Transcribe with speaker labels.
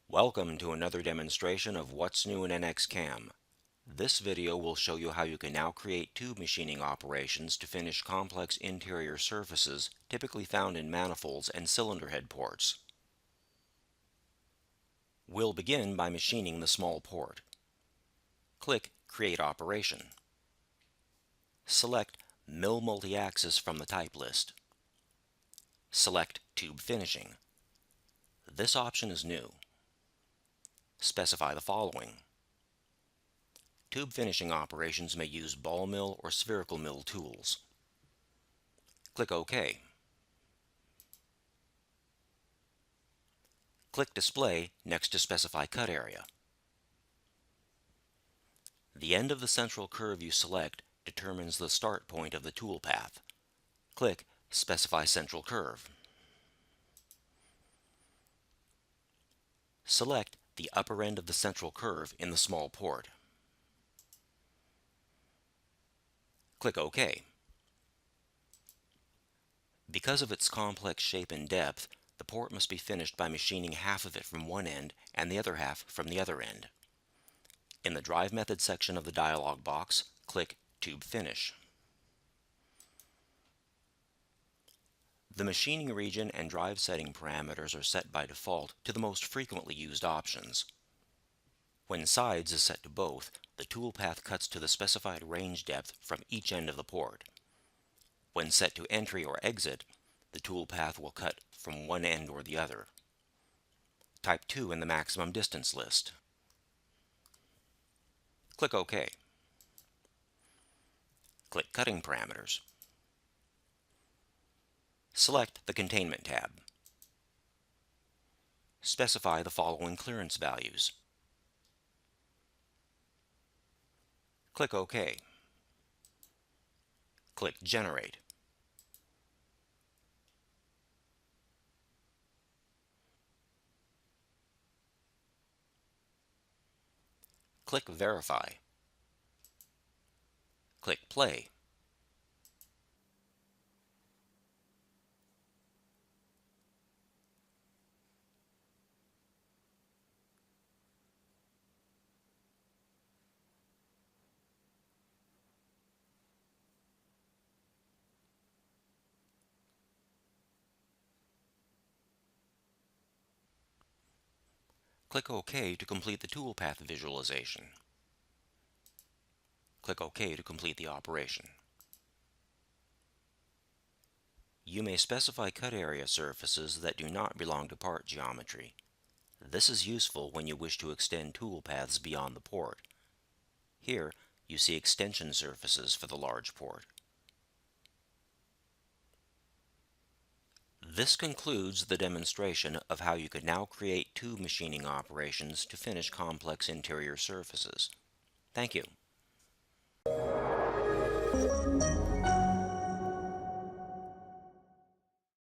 Speaker 1: Welcome to another demonstration of what's new in NXCAM. This video will show you how you can now create tube machining operations to finish complex interior surfaces typically found in manifolds and cylinder head ports. We'll begin by machining the small port. Click Create Operation. Select Mill Multi-Axis from the type list. Select Tube Finishing. This option is new. Specify the following. Tube finishing operations may use ball mill or spherical mill tools. Click OK. Click Display next to specify cut area. The end of the central curve you select determines the start point of the tool path. Click Specify Central Curve. Select the upper end of the central curve in the small port. Click OK. Because of its complex shape and depth, the port must be finished by machining half of it from one end and the other half from the other end. In the Drive Method section of the dialog box, click Tube Finish. The machining region and drive setting parameters are set by default to the most frequently used options. When sides is set to both, the tool path cuts to the specified range depth from each end of the port. When set to entry or exit, the tool path will cut from one end or the other. Type 2 in the maximum distance list. Click OK. Click Cutting Parameters. Select the Containment tab. Specify the following clearance values. Click OK. Click Generate. Click Verify. Click Play. Click OK to complete the toolpath visualization. Click OK to complete the operation. You may specify cut area surfaces that do not belong to part geometry. This is useful when you wish to extend toolpaths beyond the port. Here, you see extension surfaces for the large port. This concludes the demonstration of how you can now create tube machining operations to finish complex interior surfaces. Thank you.